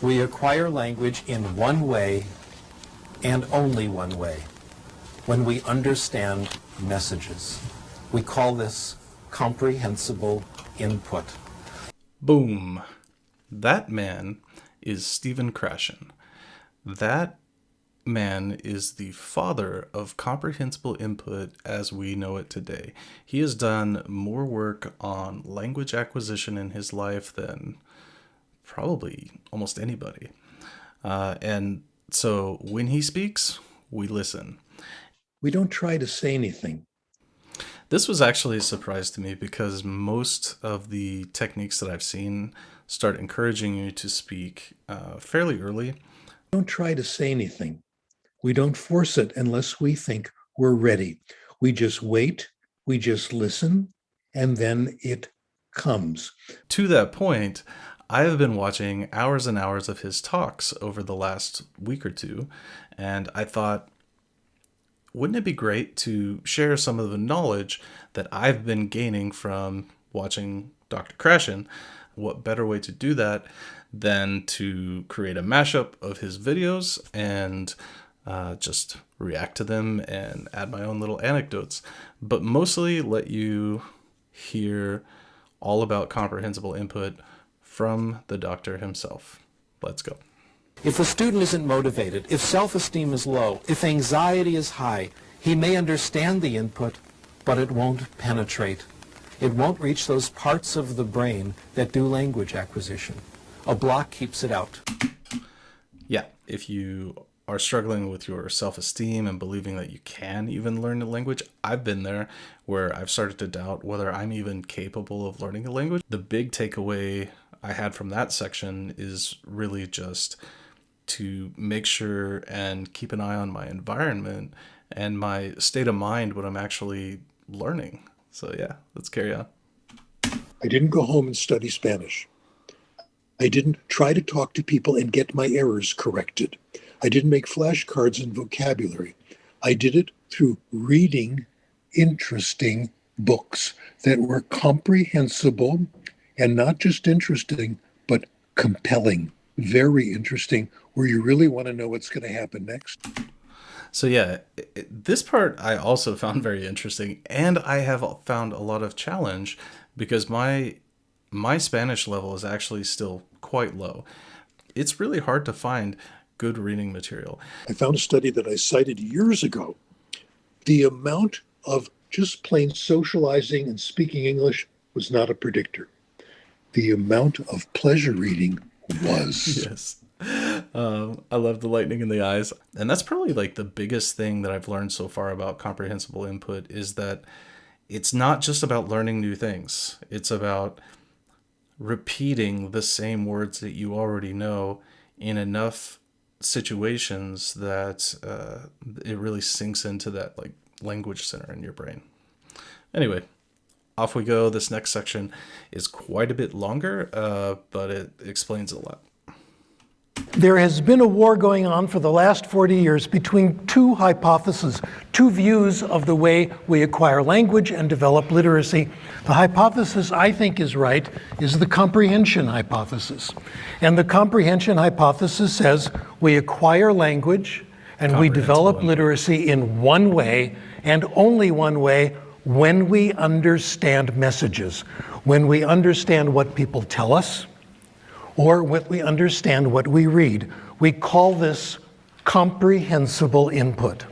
We acquire language in one way and only one way, when we understand messages. We call this comprehensible input. Boom. That man is Stephen Krashen. That man is the father of comprehensible input as we know it today. He has done more work on language acquisition in his life than probably almost anybody. And so when he speaks, we listen. We don't try to say anything. This was actually a surprise to me because most of the techniques that I've seen start encouraging you to speak fairly early. Don't try to say anything. We don't force it unless we think we're ready. We just wait, we just listen, and then it comes. To that point, I have been watching hours and hours of his talks over the last week or two, and I thought, wouldn't it be great to share some of the knowledge that I've been gaining from watching Dr. Krashen? What better way to do that than to create a mashup of his videos and just react to them and add my own little anecdotes, but mostly let you hear all about comprehensible input from the doctor himself. Let's go. If a student isn't motivated, if self-esteem is low, if anxiety is high, he may understand the input, but it won't penetrate. It won't reach those parts of the brain that do language acquisition. A block keeps it out. Yeah, if you are struggling with your self-esteem and believing that you can even learn a language, I've been there where I've started to doubt whether I'm even capable of learning a language. The big takeaway I had from that section is really just to make sure and keep an eye on my environment and my state of mind when I'm actually learning. So yeah, let's carry on. I didn't go home and study Spanish. I didn't try to talk to people and get my errors corrected. I didn't make flashcards and vocabulary. I did it through reading interesting books that were comprehensible and not just interesting, but compelling, very interesting, where you really want to know what's going to happen next. So yeah, this part I also found very interesting, and I have found a lot of challenge because my Spanish level is actually still quite low. It's really hard to find good reading material. I found a study that I cited years ago. The amount of just plain socializing and speaking English was not a predictor. The amount of pleasure reading was. Yes. I love the lightning in the eyes. And that's probably like the biggest thing that I've learned so far about comprehensible input is that it's not just about learning new things. It's about repeating the same words that you already know in enough situations that it really sinks into that like language center in your brain. Anyway, off we go. This next section is quite a bit longer, but it explains a lot. There has been a war going on for the last 40 years between two hypotheses, two views of the way we acquire language and develop literacy. The hypothesis I think is right is the comprehension hypothesis. And the comprehension hypothesis says we acquire language and we develop literacy in one way and only one way, when we understand messages, when we understand what people tell us, or when we understand what we read. We call this comprehensible input.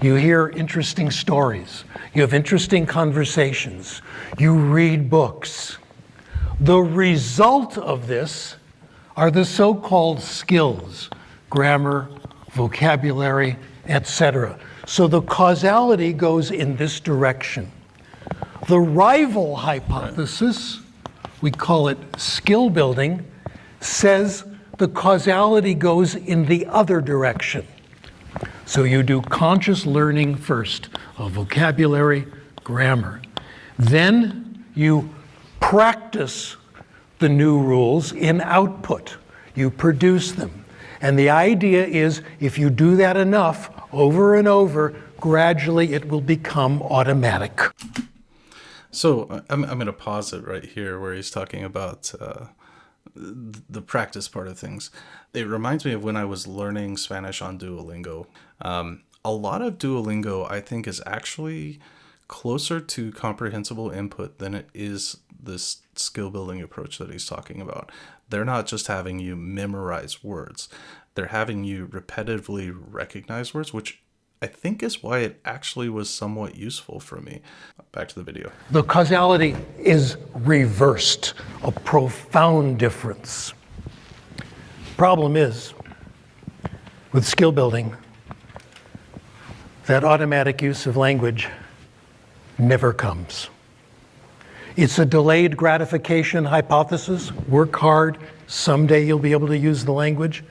You hear interesting stories. You have interesting conversations. You read books. The result of this are the so-called skills, grammar, vocabulary, etc. So the causality goes in this direction. The rival hypothesis, we call it skill building, says the causality goes in the other direction. So you do conscious learning first of vocabulary, grammar. Then you practice the new rules in output. You produce them. And the idea is if you do that enough over and over, gradually it will become automatic. So I'm going to pause it right here where he's talking about the practice part of things. It reminds me of when I was learning Spanish on Duolingo. A lot of Duolingo, I think, is actually closer to comprehensible input than it is this skill building approach that he's talking about. They're not just having you memorize words. They're having you repetitively recognize words, which I think is why it actually was somewhat useful for me. Back to the video. The causality is reversed, a profound difference. Problem is, with skill building, that automatic use of language never comes. It's a delayed gratification hypothesis. Work hard, someday you'll be able to use the language.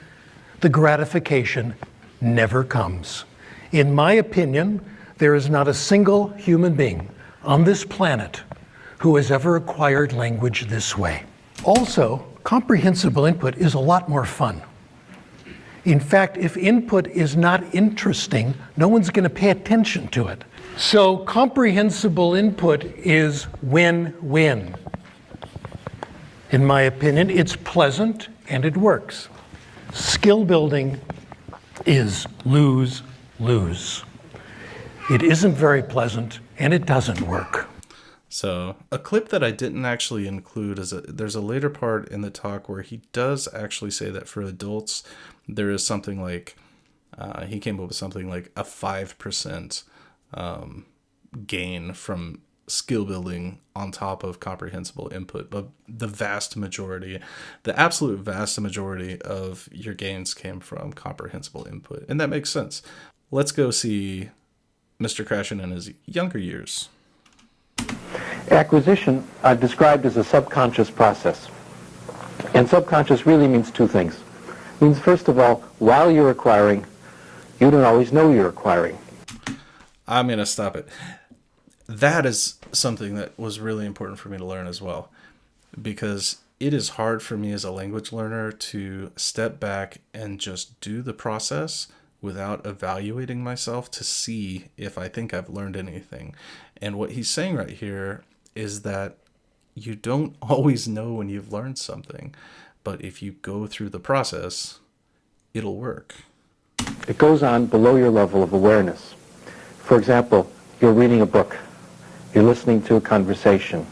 The gratification never comes. In my opinion, there is not a single human being on this planet who has ever acquired language this way. Also, comprehensible input is a lot more fun. In fact, if input is not interesting, no one's going to pay attention to it. So comprehensible input is win-win. In my opinion, it's pleasant and it works. Skill building is lose-lose. It isn't very pleasant and it doesn't work. So a clip that I didn't actually include is there's a later part in the talk where he does actually say that for adults, there is something like, he came up with something like a 5% gain from skill building on top of comprehensible input. But the vast majority, the absolute vast majority of your gains came from comprehensible input. And that makes sense. Let's go see Mr. Krashen in his younger years. Acquisition described as a subconscious process. And subconscious really means two things. It means, first of all, while you're acquiring, you don't always know you're acquiring. I'm going to stop it. That is something that was really important for me to learn as well, because it is hard for me as a language learner to step back and just do the process without evaluating myself to see if I think I've learned anything. And what he's saying right here is that you don't always know when you've learned something, but if you go through the process, it'll work. It goes on below your level of awareness. For example, you're reading a book, you're listening to a conversation,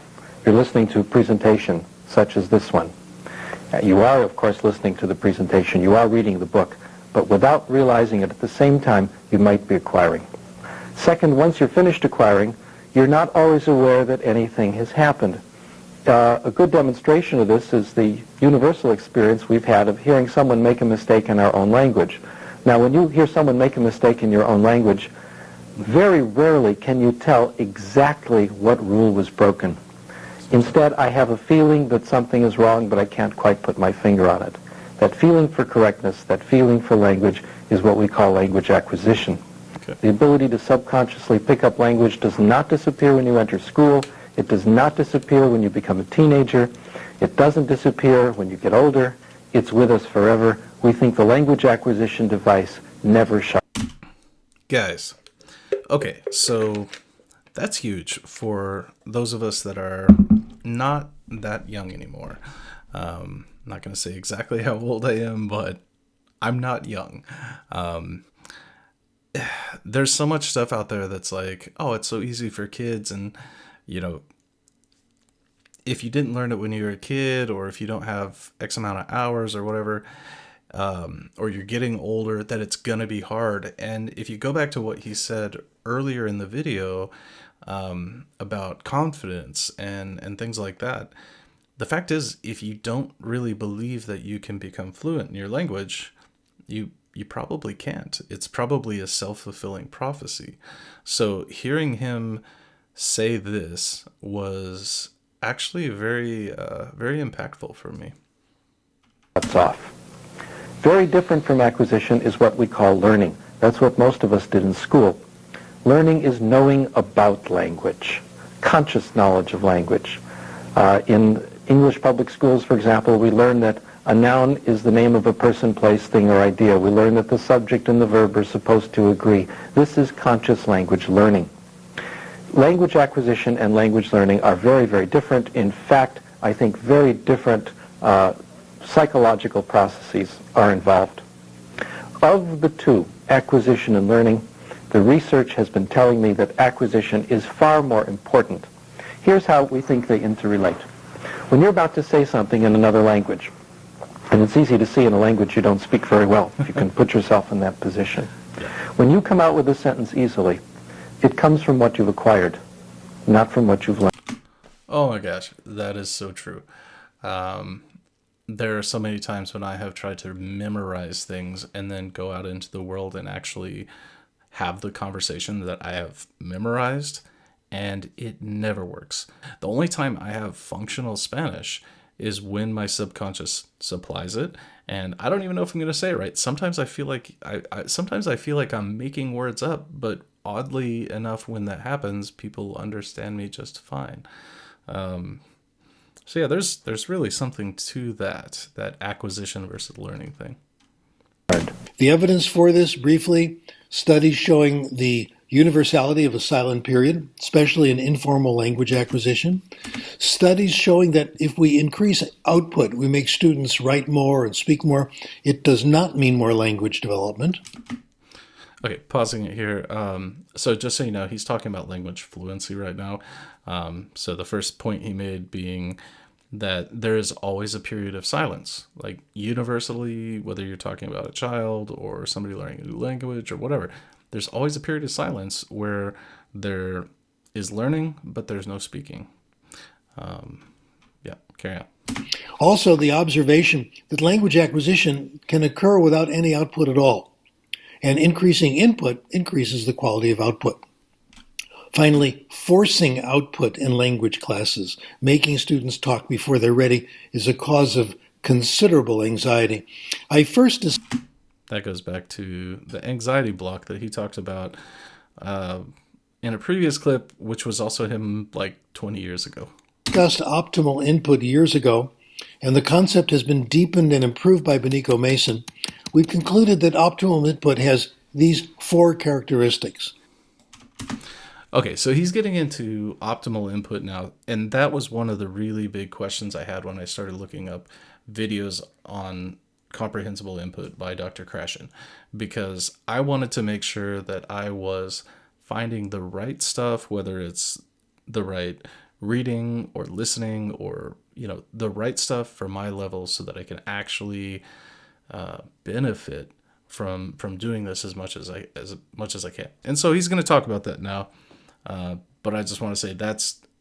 you're listening to a presentation such as this one. You are, of course, listening to the presentation, you are reading the book, but without realizing it at the same time, you might be acquiring. Second, once you're finished acquiring, you're not always aware that anything has happened. A good demonstration of this is the universal experience we've had of hearing someone make a mistake in our own language. Now, when you hear someone make a mistake in your own language, very rarely can you tell exactly what rule was broken. Instead, I have a feeling that something is wrong, but I can't quite put my finger on it. That feeling for correctness, that feeling for language, is what we call language acquisition. Okay. The ability to subconsciously pick up language does not disappear when you enter school. It does not disappear when you become a teenager. It doesn't disappear when you get older. It's with us forever. We think the language acquisition device never shuts. Guys, okay, so that's huge for those of us that are not that young anymore. I'm not going to say exactly how old I am, but I'm not young. There's so much stuff out there that's like, oh, it's so easy for kids. And, you know, if you didn't learn it when you were a kid, or if you don't have X amount of hours or whatever, or you're getting older, that it's going to be hard. And if you go back to what he said earlier in the video about confidence and things like that, the fact is, if you don't really believe that you can become fluent in your language, you probably can't. It's probably a self-fulfilling prophecy. So hearing him say this was actually very impactful for me. That's off. Very different from acquisition is what we call learning. That's what most of us did in school. Learning is knowing about language, conscious knowledge of language. In English public schools, for example, we learn that a noun is the name of a person, place, thing, or idea. We learn that the subject and the verb are supposed to agree. This is conscious language learning. Language acquisition and language learning are very, very different. In fact, I think very different psychological processes are involved. Of the two, acquisition and learning, the research has been telling me that acquisition is far more important. Here's how we think they interrelate. When you're about to say something in another language, and it's easy to see in a language you don't speak very well, if you can put yourself in that position. When you come out with a sentence easily, it comes from what you've acquired, not from what you've learned. Oh my gosh, that is so true. There are so many times when I have tried to memorize things and then go out into the world and actually have the conversation that I have memorized, and it never works. The only time I have functional Spanish is when my subconscious supplies it, and I don't even know if I'm going to say it right. Sometimes I feel like sometimes I feel like I'm making words up, but oddly enough, when that happens, people understand me just fine. So yeah, there's really something to that acquisition versus learning thing. The evidence for this, briefly, studies showing the universality of a silent period, especially in informal language acquisition. Studies showing that if we increase output, we make students write more and speak more, it does not mean more language development. Okay, pausing it here. So just so you know, he's talking about language fluency right now. So the first point he made being that there is always a period of silence. Like universally, whether you're talking about a child or somebody learning a new language or whatever, there's always a period of silence where there is learning, but there's no speaking. Yeah, carry on. Also, the observation that language acquisition can occur without any output at all. And increasing input increases the quality of output. Finally, forcing output in language classes, making students talk before they're ready, is a cause of considerable anxiety. That goes back to the anxiety block that he talked about in a previous clip, which was also him like 20 years ago. Discussed optimal input years ago, and the concept has been deepened and improved by Benico Mason. We've concluded that optimal input has these 4 characteristics. Okay, so he's getting into optimal input now, and that was one of the really big questions I had when I started looking up videos on Comprehensible Input by Dr. Krashen, because I wanted to make sure that I was finding the right stuff, whether it's the right reading or listening or, the right stuff for my level so that I can actually benefit from doing this as much as I can. And so he's going to talk about that now. But I just want to say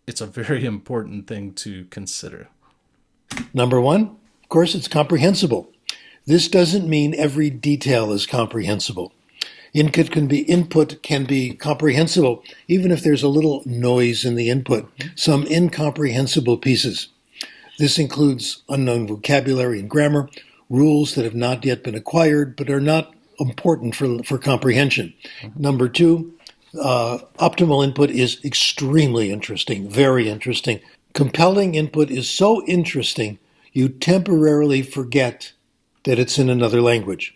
it's a very important thing to consider. Number 1, of course, it's comprehensible. This doesn't mean every detail is comprehensible. Input can be comprehensible, even if there's a little noise in the input, some incomprehensible pieces. This includes unknown vocabulary and grammar, rules that have not yet been acquired but are not important for comprehension. Number 2, optimal input is extremely interesting, very interesting. Compelling input is so interesting, you temporarily forget that it's in another language.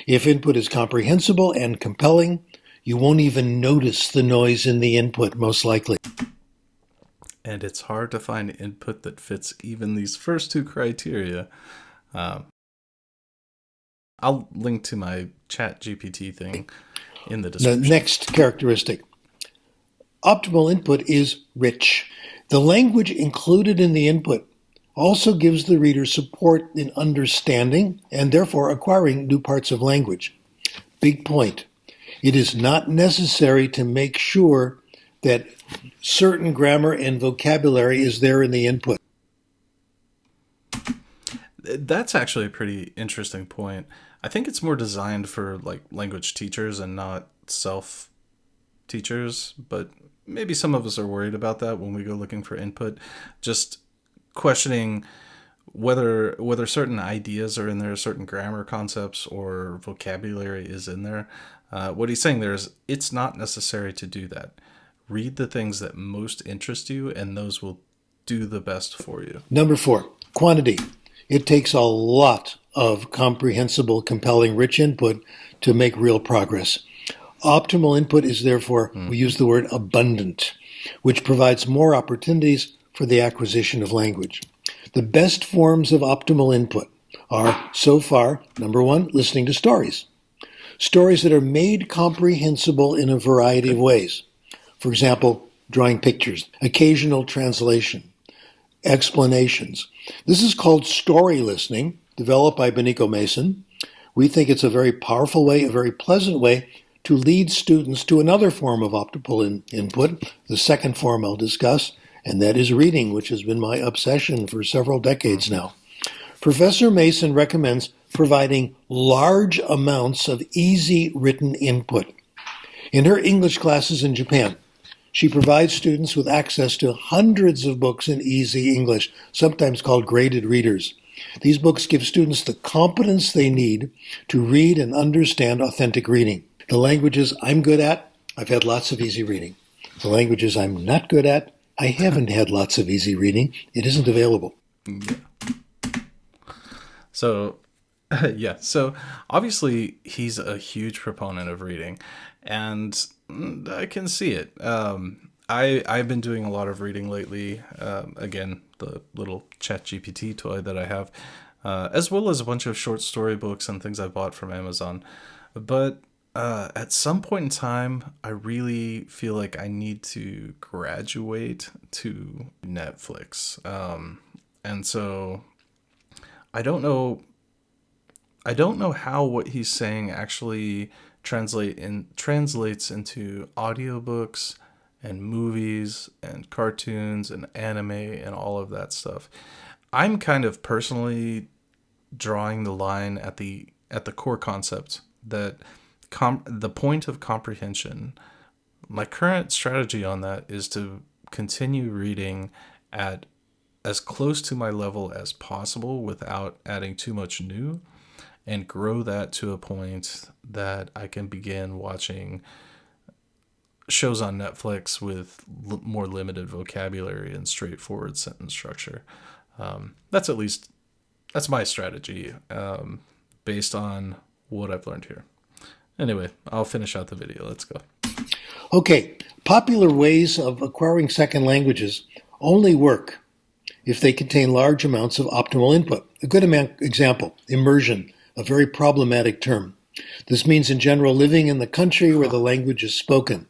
If input is comprehensible and compelling, you won't even notice the noise in the input, most likely. And it's hard to find input that fits even these first 2 criteria. I'll link to my chat GPT thing in the description. The next characteristic. Optimal input is rich. The language included in the input also gives the reader support in understanding and therefore acquiring new parts of language. Big point. It is not necessary to make sure that certain grammar and vocabulary is there in the input. That's actually a pretty interesting point. I think it's more designed for like language teachers and not self-teachers, but maybe some of us are worried about that when we go looking for input. Just questioning whether certain ideas are in there, certain grammar concepts or vocabulary is in there. What he's saying there is it's not necessary to do that. Read the things that most interest you, and those will do the best for you. Number 4, quantity. It takes a lot of comprehensible, compelling, rich input to make real progress. Optimal input is therefore, we use the word abundant, which provides more opportunities for the acquisition of language. The best forms of optimal input are, so far, number one, listening to stories. Stories that are made comprehensible in a variety of ways. For example, drawing pictures, occasional translation, explanations. This is called story listening, developed by Benico Mason. We think it's a very powerful way, a very pleasant way to lead students to another form of optical input, the second form I'll discuss, and that is reading, which has been my obsession for several decades now. Professor Mason recommends providing large amounts of easy written input. In her English classes in Japan, she provides students with access to hundreds of books in easy English, sometimes called graded readers. These books give students the competence they need to read and understand authentic reading. The languages I'm good at, I've had lots of easy reading. The languages I'm not good at, I haven't had lots of easy reading. It isn't available. Yeah. So obviously he's a huge proponent of reading, and I can see it. I've been doing a lot of reading lately. Again, the little ChatGPT toy that I have, as well as a bunch of short story books and things I bought from Amazon. But at some point in time, I really feel like I need to graduate to Netflix. And so I don't know how what he's saying actually translates into audiobooks and movies and cartoons and anime and all of that stuff. I'm kind of personally drawing the line at the core concept that the point of comprehension. My current strategy on that is to continue reading at as close to my level as possible without adding too much new, and grow that to a point that I can begin watching shows on Netflix with more limited vocabulary and straightforward sentence structure. That's my strategy, based on what I've learned here. Anyway, I'll finish out the video. Let's go. Okay, popular ways of acquiring second languages only work if they contain large amounts of optimal input. A good example, immersion, a very problematic term. This means, in general, living in the country where the language is spoken.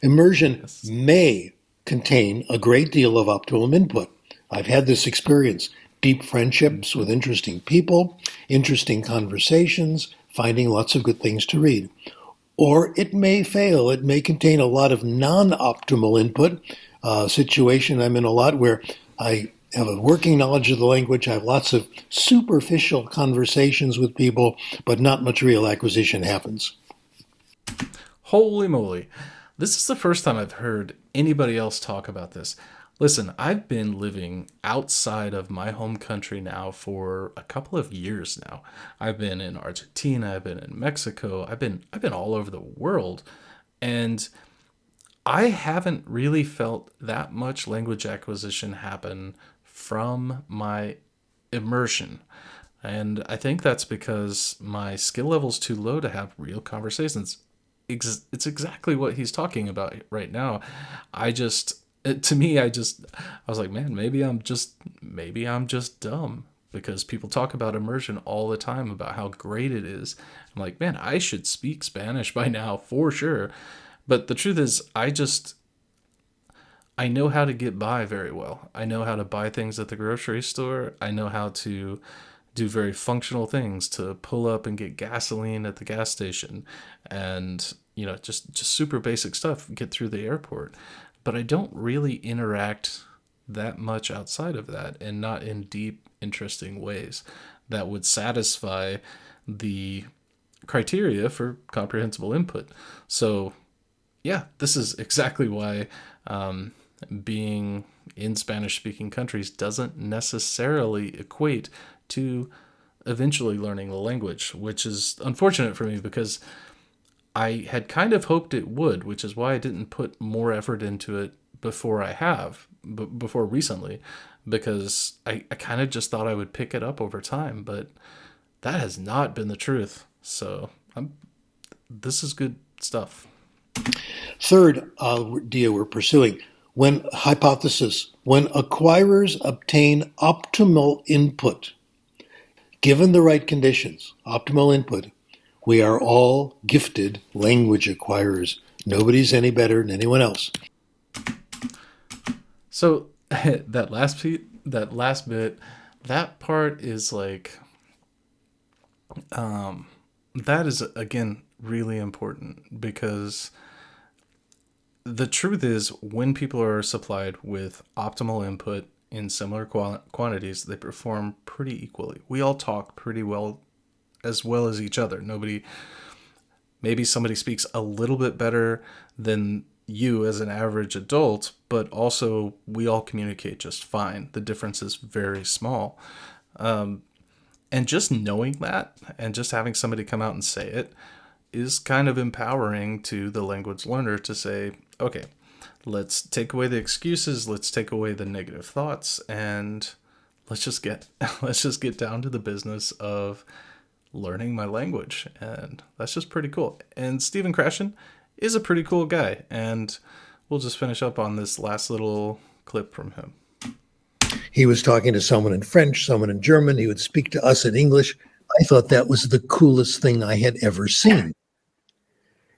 Immersion may contain a great deal of optimal input. I've had this experience. Deep friendships with interesting people, interesting conversations, finding lots of good things to read. Or it may fail. It may contain a lot of non-optimal input, a situation I'm in a lot where I have a working knowledge of the language, I have lots of superficial conversations with people, but not much real acquisition happens. Holy moly. This is the first time I've heard anybody else talk about this. Listen, I've been living outside of my home country now for a couple of years now. I've been in Argentina, I've been in Mexico, I've been all over the world, and I haven't really felt that much language acquisition happen from my immersion. And I think that's because my skill level's too low to have real conversations. It's exactly what he's talking about right now. I was like, man, maybe I'm just dumb, because people talk about immersion all the time, about how great it is. I'm like, man, I should speak Spanish by now for sure. But the truth is, I know how to get by very well. I know how to buy things at the grocery store. I know how to do very functional things, to pull up and get gasoline at the gas station, and just super basic stuff, get through the airport. But I don't really interact that much outside of that, and not in deep, interesting ways that would satisfy the criteria for comprehensible input. So yeah, this is exactly why being in Spanish-speaking countries doesn't necessarily equate to eventually learning the language, which is unfortunate for me, because I had kind of hoped it would, which is why I didn't put more effort into it before recently, because I kind of just thought I would pick it up over time, but that has not been the truth. So this is good stuff. Third idea we're pursuing, when acquirers obtain optimal input, Given the right conditions, optimal input, we are all gifted language acquirers. Nobody's any better than anyone else. So that last bit, that part is like, that is again really important, because the truth is, when people are supplied with optimal input in similar quantities, they perform pretty equally. We all talk pretty well as each other. Maybe somebody speaks a little bit better than you as an average adult, but also we all communicate just fine. The difference is very small. And just knowing that, and just having somebody come out and say it, is kind of empowering to the language learner to say, okay, let's take away the excuses, let's take away the negative thoughts, and let's just get down to the business of learning my language. And that's just pretty cool. And Stephen Krashen is a pretty cool guy, and we'll just finish up on this last little clip from him. He was talking to someone in French, someone in German. He would speak to us in English. I thought that was the coolest thing I had ever seen.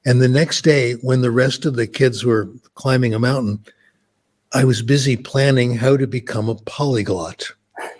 And the next day, when the rest of the kids were climbing a mountain, I was busy planning how to become a polyglot.